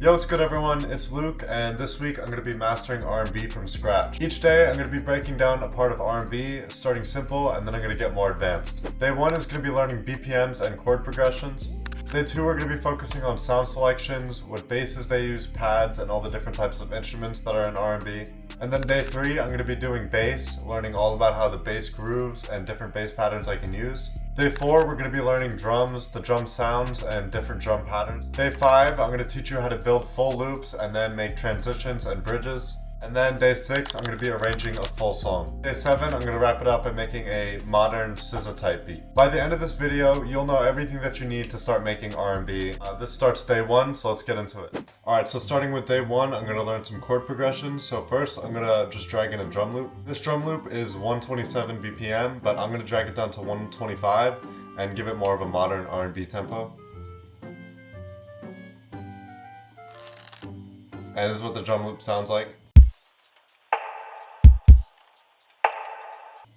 Yo, what's good everyone? It's Luke, and this week I'm going to be mastering R&B from scratch. Each day I'm going to be breaking down a part of R&B, starting simple, and then I'm going to get more advanced. Day 1 is going to be learning BPMs and chord progressions. Day 2 we're going to be focusing on sound selections, what basses they use, pads, and all the different types of instruments that are in R&B. And then day 3 I'm going to be doing bass, learning all about how the bass grooves and different bass patterns I can use. Day 4, we're going to be learning drums, the drum sounds, and different drum patterns. Day 5, I'm going to teach you how to build full loops and then make transitions and bridges. And then day 6, I'm going to be arranging a full song. Day 7, I'm going to wrap it up by making a modern SZA type beat. By the end of this video, you'll know everything that you need to start making R&B. This starts day 1, so let's get into it. Alright, so starting with day 1, I'm going to learn some chord progressions. So first, I'm going to just drag in a drum loop. This drum loop is 127 BPM, but I'm going to drag it down to 125 and give it more of a modern R&B tempo. And this is what the drum loop sounds like.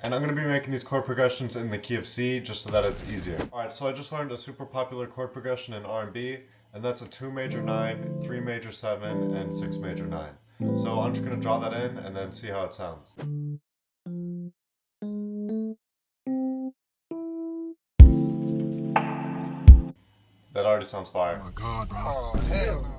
And I'm going to be making these chord progressions in the key of C just so that it's easier. Alright, so I just learned a super popular chord progression in R&B, and that's a 2 major 9, 3 major 7, and 6 major 9. So I'm just going to draw that in and then see how it sounds. That already sounds fire. Oh my god, bro. Oh, hell no.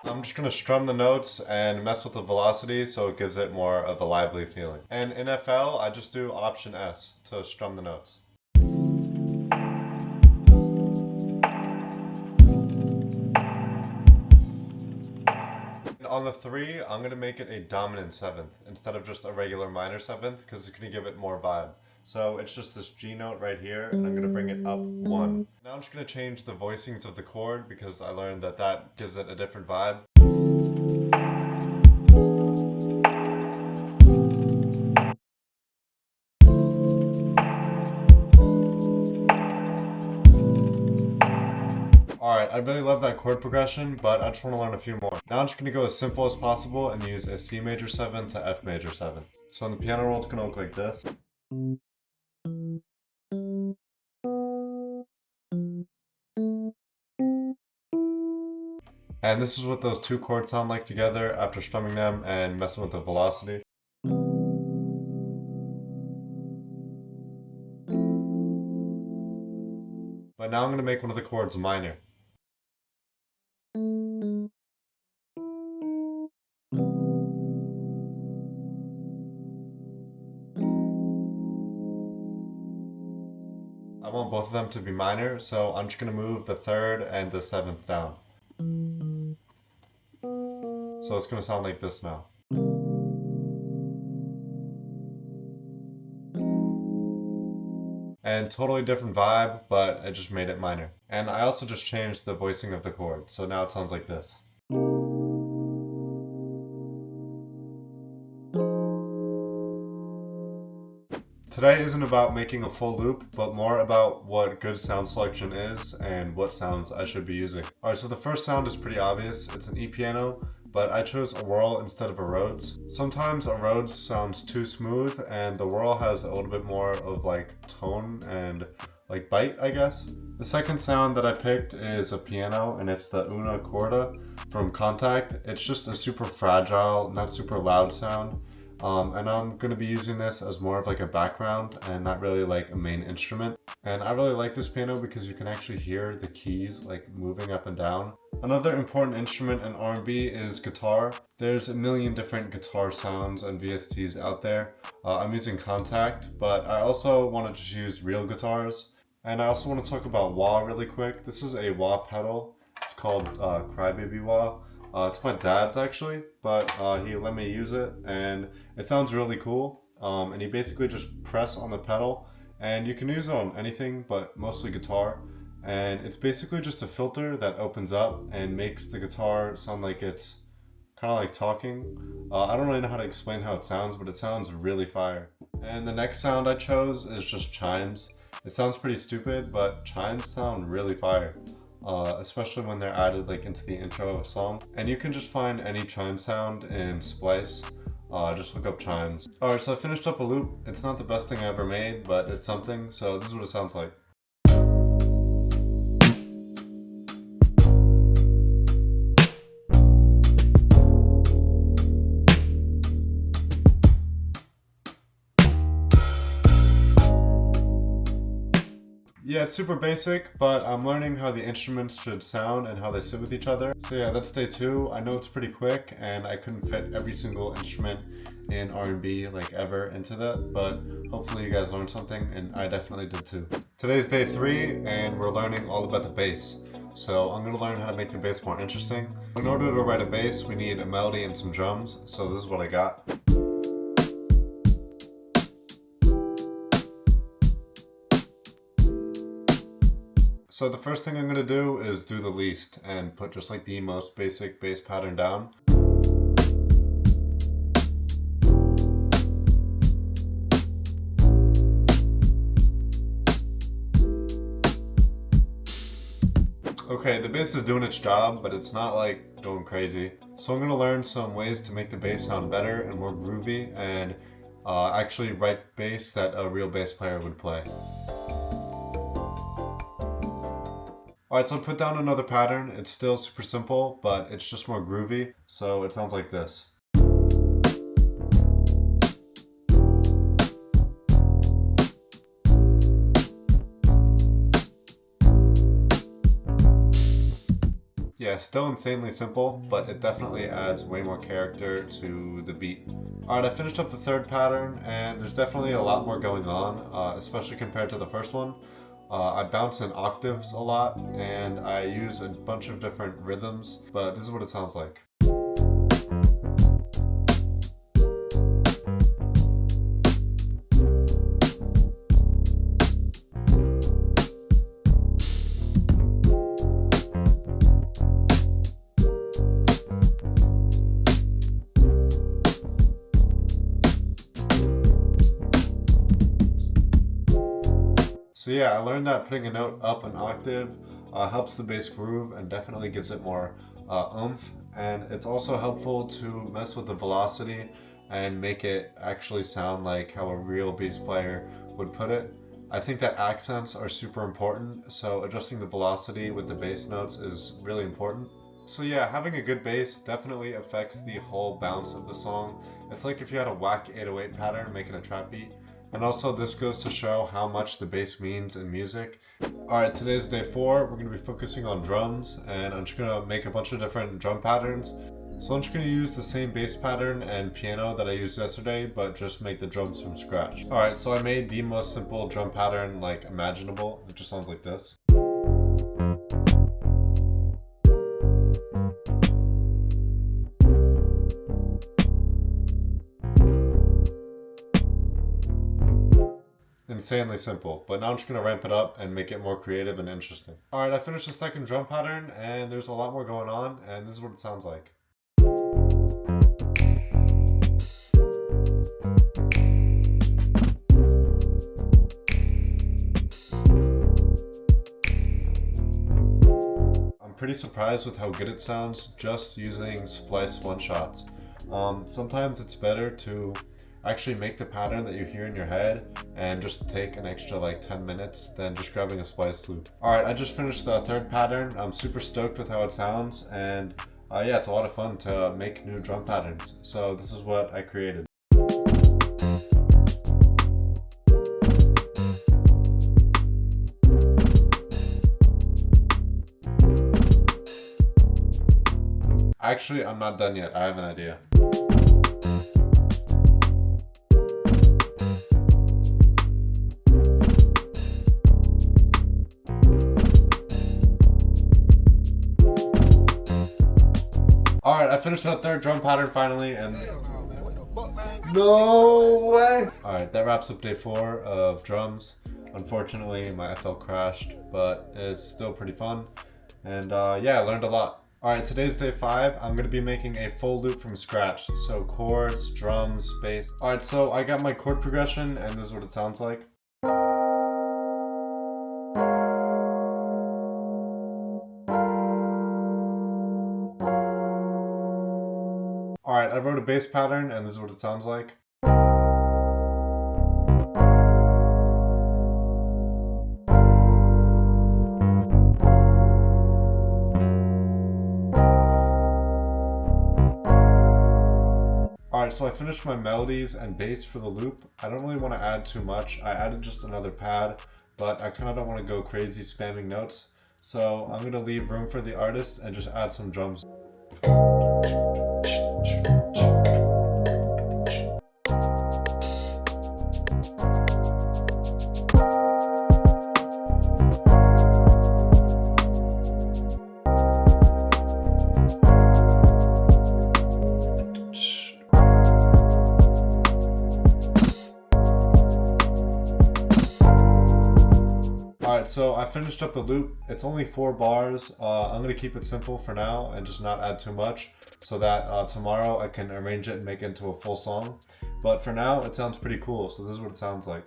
I'm just going to strum the notes and mess with the velocity so it gives it more of a lively feeling. And in FL, I just do Option S to strum the notes. And on the 3, I'm going to make it a dominant 7th instead of just a regular minor 7th because it's going to give it more vibe. So it's just this G note right here, and I'm going to bring it up 1. Now I'm just going to change the voicings of the chord because I learned that that gives it a different vibe. Alright, I really love that chord progression, but I just want to learn a few more. Now I'm just going to go as simple as possible and use a C major 7 to F major 7. So on the piano roll, it's going to look like this. And this is what those two chords sound like together after strumming them and messing with the velocity. But now I'm going to make one of the chords minor. I want both of them to be minor, so I'm just going to move the 3rd and the 7th down. So it's going to sound like this now. And totally different vibe, but I just made it minor. And I also just changed the voicing of the chord, so now it sounds like this. Today isn't about making a full loop, but more about what good sound selection is and what sounds I should be using. Alright, so the first sound is pretty obvious. It's an E-piano, but I chose a whirl instead of a Rhodes. Sometimes a Rhodes sounds too smooth, and the whirl has a little bit more of like tone and like bite, I guess. The second sound that I picked is a piano, and it's the Una Corda from Contact. It's just a super fragile, not super loud sound. And I'm going to be using this as more of like a background and not really like a main instrument. And I really like this piano because you can actually hear the keys like moving up and down. Another important instrument in R&B is guitar. There's a million different guitar sounds and VSTs out there. I'm using Contact, but I also want to just use real guitars. And I also want to talk about wah really quick. This is a wah pedal. It's called Crybaby Wah. It's my dad's actually, but he let me use it and it sounds really cool. And you basically just press on the pedal and you can use it on anything but mostly guitar. And it's basically just a filter that opens up and makes the guitar sound like it's kind of like talking. I don't really know how to explain how it sounds, but it sounds really fire. And the next sound I chose is just chimes. It sounds pretty stupid, but chimes sound really fire. especially when they're added like into the intro of a song. And you can just find any chime sound in Splice. Just look up chimes. Alright, so I finished up a loop. It's not the best thing I ever made, but it's something, so this is what it sounds like. Yeah, it's super basic, but I'm learning how the instruments should sound and how they sit with each other. So yeah, that's day 2. I know it's pretty quick, and I couldn't fit every single instrument in R&B like ever into that, but hopefully you guys learned something, and I definitely did too. Today's day 3, and we're learning all about the bass. So I'm gonna learn how to make the bass more interesting. In order to write a bass, we need a melody and some drums, so this is what I got. So the first thing I'm going to do is do the least and put just like the most basic bass pattern down. Okay, the bass is doing its job, but it's not like going crazy. So I'm going to learn some ways to make the bass sound better and more groovy and actually write bass that a real bass player would play. Alright, so I put down another pattern. It's still super simple, but it's just more groovy. So it sounds like this. Yeah, still insanely simple, but it definitely adds way more character to the beat. Alright, I finished up the third pattern, and there's definitely a lot more going on, especially compared to the first one. I bounce in octaves a lot, and I use a bunch of different rhythms, but this is what it sounds like. So yeah, I learned that putting a note up an octave helps the bass groove and definitely gives it more oomph. And it's also helpful to mess with the velocity and make it actually sound like how a real bass player would put it. I think that accents are super important, so adjusting the velocity with the bass notes is really important. So yeah, having a good bass definitely affects the whole bounce of the song. It's like if you had a whack 808 pattern making a trap beat. And also this goes to show how much the bass means in music. Alright, today's day 4. We're going to be focusing on drums, and I'm just going to make a bunch of different drum patterns. So I'm just going to use the same bass pattern and piano that I used yesterday, but just make the drums from scratch. Alright, so I made the most simple drum pattern like imaginable. It just sounds like this. Insanely simple, but now I'm just going to ramp it up and make it more creative and interesting. Alright, I finished the second drum pattern, and there's a lot more going on, and this is what it sounds like. I'm pretty surprised with how good it sounds just using Splice one-shots. Sometimes it's better to actually make the pattern that you hear in your head and just take an extra like 10 minutes than just grabbing a Splice loop. Alright, I just finished the third pattern. I'm super stoked with how it sounds, and yeah, it's a lot of fun to make new drum patterns. So this is what I created. Actually, I'm not done yet. I have an idea. Alright, I finished that third drum pattern finally, and no way! Alright, that wraps up day 4 of drums. Unfortunately, my FL crashed, but it's still pretty fun. And yeah, I learned a lot. Alright, today's day 5. I'm going to be making a full loop from scratch. So chords, drums, bass. Alright, so I got my chord progression, and this is what it sounds like. Alright, I wrote a bass pattern and this is what it sounds like. Alright, so I finished my melodies and bass for the loop. I don't really want to add too much. I added just another pad, but I kind of don't want to go crazy spamming notes. So I'm going to leave room for the artist and just add some drums. Alright, so I finished up the loop. It's only 4 bars. I'm going to keep it simple for now and just not add too much so that tomorrow I can arrange it and make it into a full song. But for now, it sounds pretty cool, so this is what it sounds like.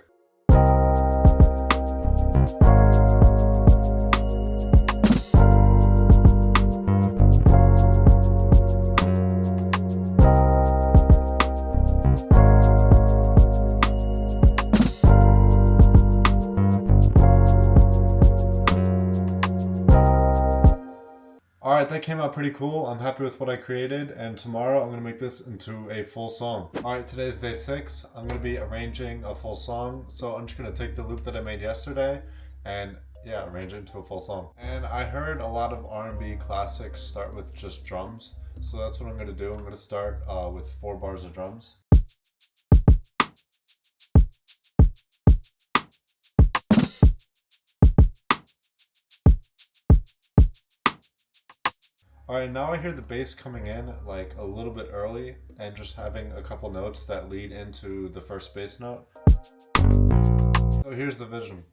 Alright, that came out pretty cool. I'm happy with what I created, and tomorrow I'm going to make this into a full song. Alright, today's day 6. I'm going to be arranging a full song, so I'm just going to take the loop that I made yesterday and yeah, arrange it into a full song. And I heard a lot of R&B classics start with just drums, so that's what I'm going to do. I'm going to start with 4 bars of drums. Alright, now I hear the bass coming in like a little bit early and just having a couple notes that lead into the first bass note. So here's the vision.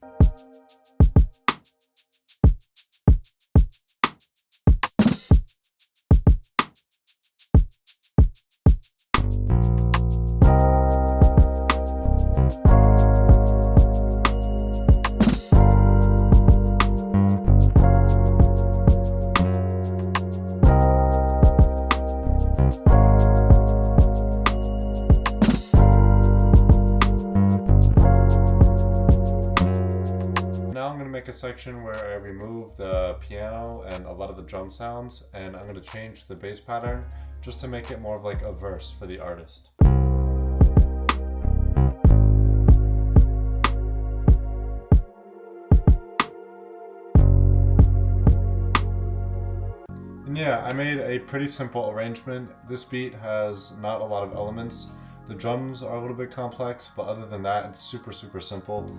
Now I'm going to make a section where I remove the piano and a lot of the drum sounds, and I'm going to change the bass pattern just to make it more of like a verse for the artist. And yeah, I made a pretty simple arrangement. This beat has not a lot of elements. The drums are a little bit complex, but other than that, it's super simple.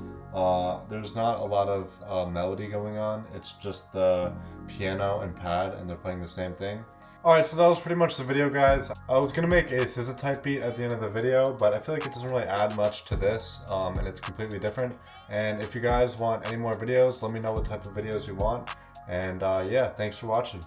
There's not a lot of melody going on. It's just the piano and pad, and they're playing the same thing. Alright, so that was pretty much the video, guys. I was going to make a SZA type beat at the end of the video, but I feel like it doesn't really add much to this, and it's completely different. And if you guys want any more videos, let me know what type of videos you want. And yeah, thanks for watching.